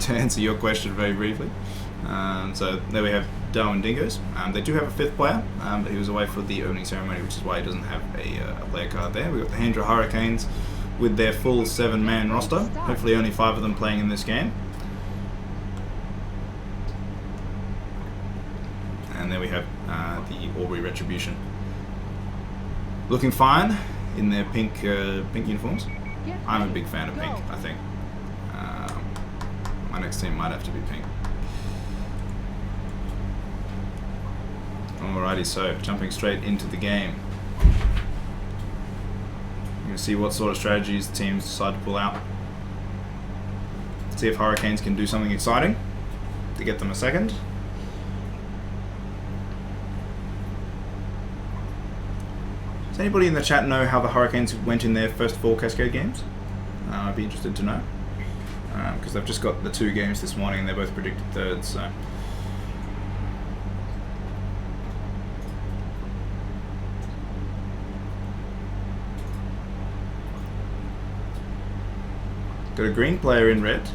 to answer your question very briefly. So there we have Darwin Dingos. They do have a fifth player, but he was away for the opening ceremony, which is why he doesn't have a player card there. We've got the Hendra Hurricanes with their full 7-man roster. Hopefully only 5 of them playing in this game. And there we have the Aubrey Retribution. Looking fine in their pink uniforms. I'm a big fan of pink, I think. My next team might have to be pink. Alrighty, so jumping straight into the game. You're going to see what sort of strategies the teams decide to pull out. See if Hurricanes can do something exciting to get them a second. Does anybody in the chat know how the Hurricanes went in their first 4 Cascade games? I'd be interested to know. Because they've just got the 2 games this morning and they're both predicted thirds, so. Got a green player in red.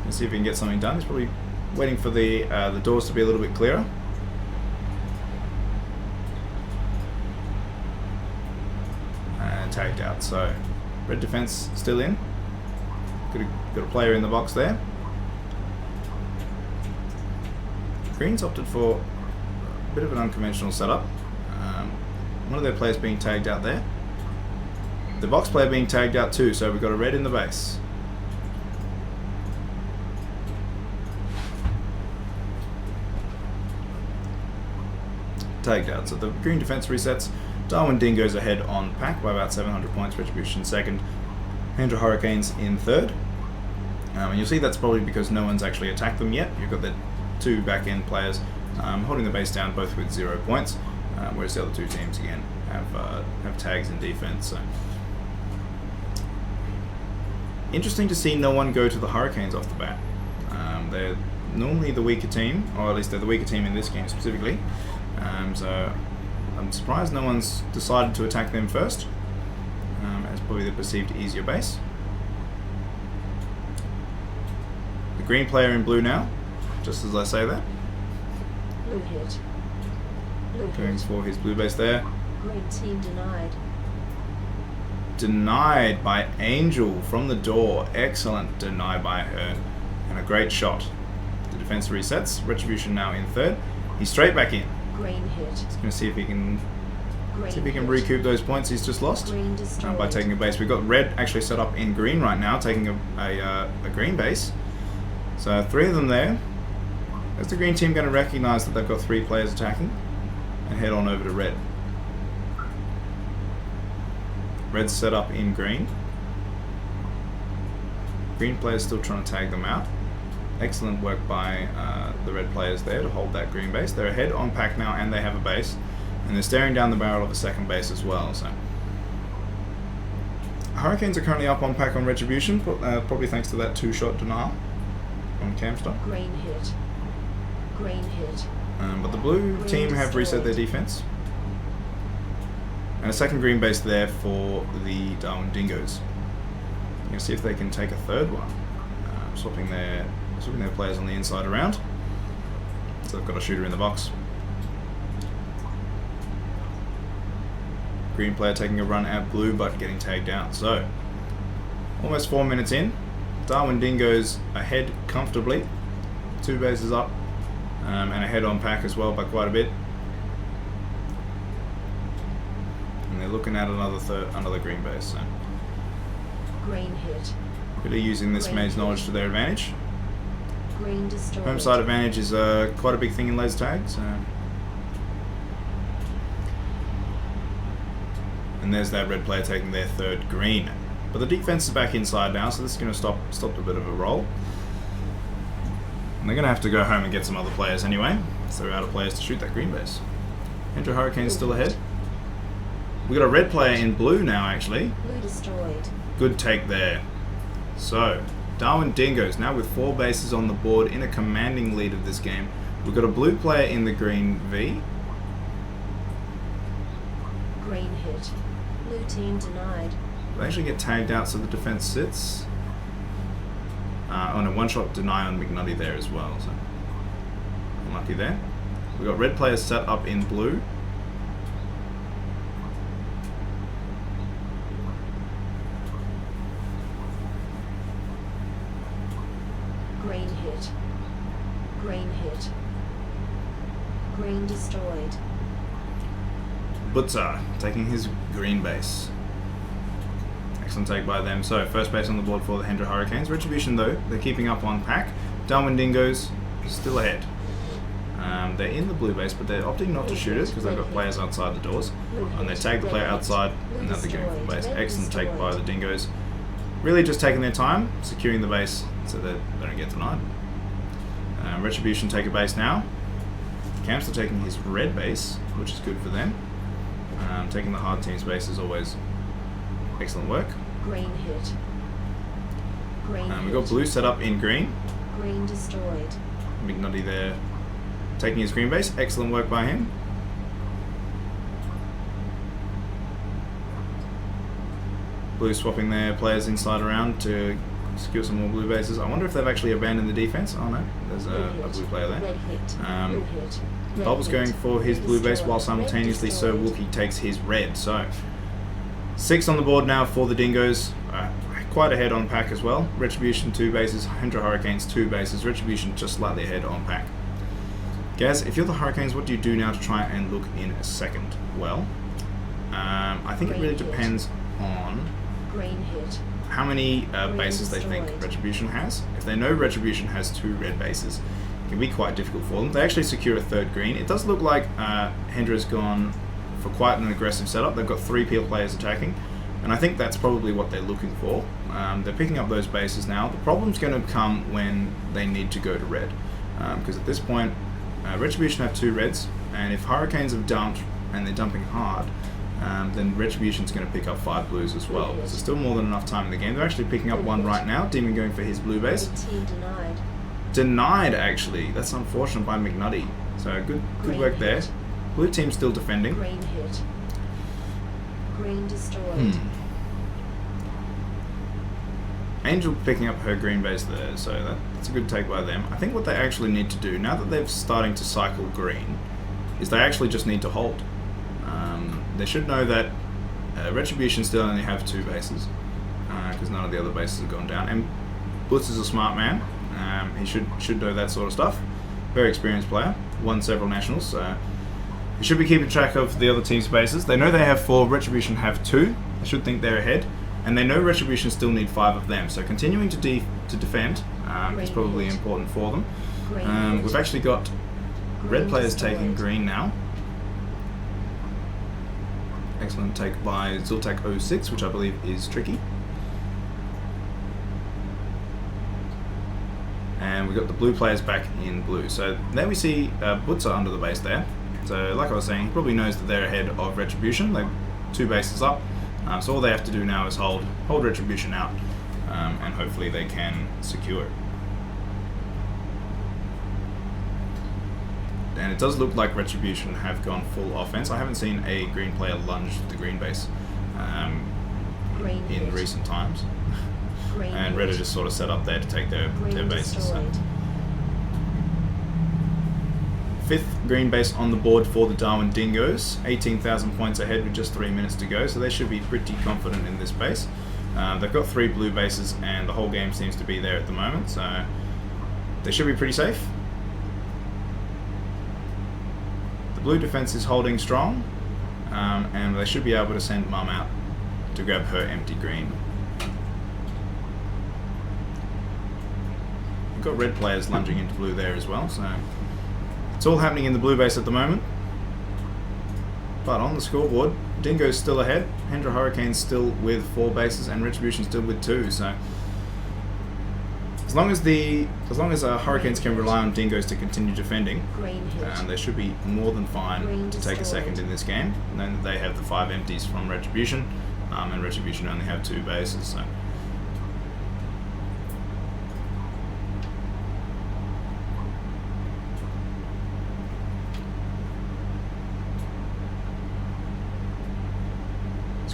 Let's see if we can get something done. He's probably waiting for the doors to be a little bit clearer. And tagged out. So red defense still in. Got a player in the box there. Green's opted for a bit of an unconventional setup. One of their players being tagged out there. The box player being tagged out too, so we've got a red in the base. Tagged out. So the green defense resets. Darwin Dingos ahead on pack by about 700 points. Retribution second. Hendra Hurricanes in third. And you'll see that's probably because no one's actually attacked them yet. You've got the 2 back end players holding the base down, both with 0 points, whereas the other 2 teams again have tags in defense. So. Interesting to see no one go to the Hurricanes off the bat. They're normally the weaker team, or at least they're the weaker team in this game specifically. So I'm surprised no one's decided to attack them first. As probably the perceived easier base. The green player in blue now, just as I say that. Blue hit. Blue Going hit. for his blue base there. Green team denied. Denied by Angel from the door. Excellent deny by her. And a great shot. The defense resets. Retribution now in third. He's straight back in. Green hit. He's going to see if he can Green hit. recoup those points he's just lost Green destroyed. by taking a base. We've got red actually set up in green right now, taking a green base. So 3 of them there. Is the green team going to recognize that they've got 3 players attacking and head on over to red? Red's set up in green. Green players still trying to tag them out. Excellent work by the red players there to hold that green base. They're ahead on pack now and they have a base. And they're staring down the barrel of a second base as well. So Hurricanes are currently up on pack on Retribution, probably thanks to that 2-shot denial from Camstar. Green hit. Green hit. But the blue Green team have reset their destroyed. defense. And a second green base there for the Darwin Dingos. You're going to see if they can take a third one. Swapping their players on the inside around. So they've got a shooter in the box. Green player taking a run at blue but getting tagged out. So, almost 4 minutes in. Darwin Dingos ahead comfortably. 2 bases up. And ahead on pack as well by quite a bit. And they're looking at another green base. So. Green hit. Really using this Green maze hit. knowledge to their advantage. Green destroyed. Home side advantage is quite a big thing in laser tag. So. And there's that red player taking their 3rd green. But the defense is back inside now, so this is going to stop a bit of a roll. And they're going to have to go home and get some other players anyway, so they're out of players to shoot that green base. Hendra Hurricane's still ahead. We've got a red player in blue now, actually. Blue destroyed. Good take there. So, Darwin Dingos now with 4 bases on the board in a commanding lead of this game. We've got a blue player in the green V. Green hit. Blue team denied. They actually get tagged out so the defense sits. On a one-shot deny on McNutty there as well. So unlucky there. We've got red players set up in blue. Green hit. Green hit. Green destroyed. Butzer taking his green base. Excellent take by them. So first base on the board for the Hendra Hurricanes. Retribution though, they're keeping up on pack. Darwin Dingos still ahead. They're in the blue base, but they're opting not to shoot it because they've got players outside the doors. And they tag the player outside, and now they're going for the base. Excellent take by the Dingos. Really just taking their time, securing the base so that they don't get denied. Retribution take a base now. Camp's still taking his red base, which is good for them. Taking the hard team's base is always excellent work. Green hit. Green hit. We've got blue set up in green. Green destroyed. McNutty there taking his green base. Excellent work by him. Blue swapping their players inside around to secure some more blue bases. I wonder if they've actually abandoned the defense. Oh no, there's a blue player there. Red hit. Blue hit. Red Bubbles hit. going for his blue base Destroyed. while simultaneously Red Sir destroyed. Wookie takes his red. So 6 on the board now for the Dingos. Quite ahead on pack as well. Retribution 2 bases, Hendra Hurricanes 2 bases. Retribution just slightly ahead on pack. Gaz, if you're the Hurricanes, what do you do now to try and look in a second? Well, I think it really depends on Green hit. how many bases they think destroyed. Retribution has. If they know Retribution has 2 red bases, it can be quite difficult for them. They actually secure a 3rd green. It does look like Hendra's gone for quite an aggressive setup. They've got 3 peel players attacking, and I think that's probably what they're looking for. They're picking up those bases now. The problem's going to come when they need to go to red, because at this point, Retribution have 2 reds, and if Hurricanes have dumped, and they're dumping hard, then Retribution's going to pick up 5 blues as well. So there's still more than enough time in the game. They're actually picking up 1 right now. Demon going for his blue base. Red team denied. Denied, actually. That's unfortunate by McNutty. So good Green work there. hit. Blue team still defending. Green hit. Green destroyed. Angel picking up her green base there, so that's a good take by them. I think what they actually need to do, now that they're starting to cycle green, is they actually just need to hold. They should know that Retribution still only have 2 bases, because none of the other bases have gone down. And Blitz is a smart man. He should know that sort of stuff. Very experienced player, won several nationals, so he should be keeping track of the other team's bases. They know they have 4, Retribution have 2. They should think they're ahead. And they know Retribution still need 5 of them, so continuing to defend is probably important for them. We've actually got red players taking green now. Excellent take by Zultak06, which I believe is tricky. And we've got the blue players back in blue. So there we see Butzer under the base there. So like I was saying, he probably knows that they're ahead of Retribution. They're 2 bases up. So all they have to do now is hold Retribution out, and hopefully they can secure it. And it does look like Retribution have gone full offense. I haven't seen a green player lunge the green base Green in hit. recent times. Green And hit. Red are just sort of set up there to take their Green bases. So. destroyed. 5th green base on the board for the Darwin Dingos. 18,000 points ahead with just 3 minutes to go, so they should be pretty confident in this base. They've got 3 blue bases, and the whole game seems to be there at the moment, so they should be pretty safe. The blue defense is holding strong, and they should be able to send Mum out to grab her empty green. We've got red players lunging into blue there as well, so it's all happening in the blue base at the moment. But on the scoreboard, Dingo's still ahead, Hendra Hurricanes still with 4 bases, and Retribution still with 2. So as long as Hurricanes can rely on Dingos to continue defending, Green hit. they should be more than fine Green to take a destroyed. second in this game. And then they have the 5 empties from Retribution, and Retribution only have 2 bases. So.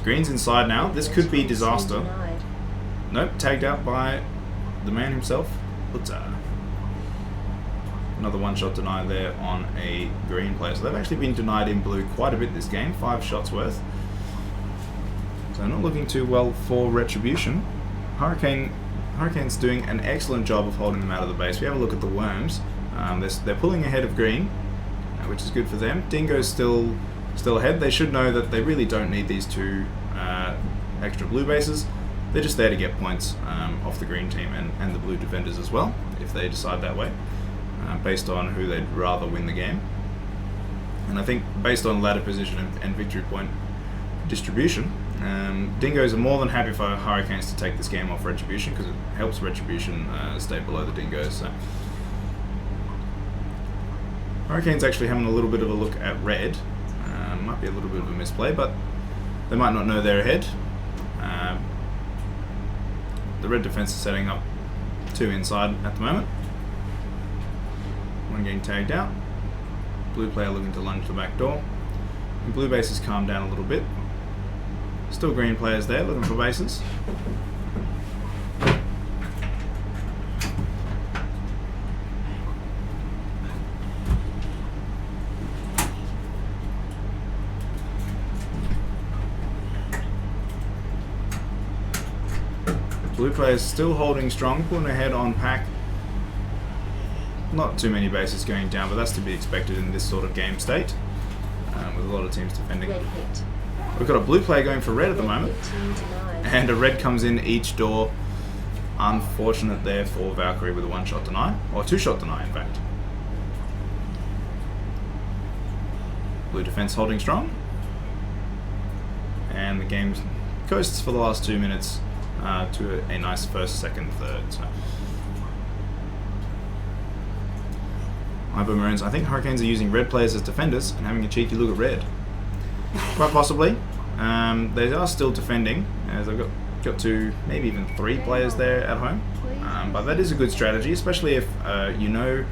Green's inside now. This could be disaster. Denied. Nope, tagged out by the man himself, Uta. Another one-shot deny there on a green player. So they've actually been denied in blue quite a bit this game, 5 shots worth. So not looking too well for Retribution. Hurricane's doing an excellent job of holding them out of the base. We have a look at the Worms. They're pulling ahead of green, which is good for them. Dingo's still ahead. They should know that they really don't need these 2 extra blue bases. They're just there to get points off the green team and the blue defenders as well, if they decide that way, based on who they'd rather win the game. And I think based on ladder position and victory point distribution, Dingos are more than happy for Hurricanes to take this game off Retribution, because it helps Retribution stay below the Dingos. So. Hurricanes actually having a little bit of a look at red. Might be a little bit of a misplay, but they might not know they're ahead. The red defense is setting up 2 inside at the moment. One getting tagged out. Blue player looking to lunge the back door. And blue base has calmed down a little bit. Still green players there looking for bases. Blue players still holding strong, pulling ahead on pack. Not too many bases going down, but that's to be expected in this sort of game state, with a lot of teams defending. Red hit. We've got a blue player going for red at the moment, Red hit, team denied. and a red comes in each door. Unfortunate there for Valkyrie with a 1-shot deny, or 2-shot deny in fact. Blue defense holding strong, and the game coasts for the last 2 minutes. To a nice first, second, third. So. Hyper Maroons, I think Hurricanes are using red players as defenders and having a cheeky look at red. Quite possibly. They are still defending, as I've got 2, maybe even 3 players there at home. But that is a good strategy, especially if you know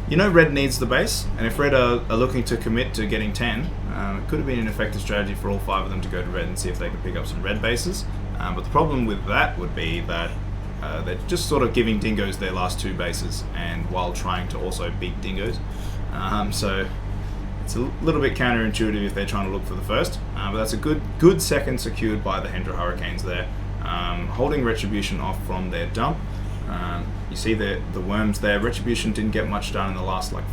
red needs the base, and if red are looking to commit to getting 10, it could have been an effective strategy for all 5 of them to go to red and see if they could pick up some red bases. But the problem with that would be that they're just sort of giving Dingos their last 2 bases, and while trying to also beat Dingos. So it's a little bit counterintuitive if they're trying to look for the first. But that's a good second secured by the Hendra Hurricanes there, holding Retribution off from their dump. You see the Worms there. Retribution didn't get much done in the last 5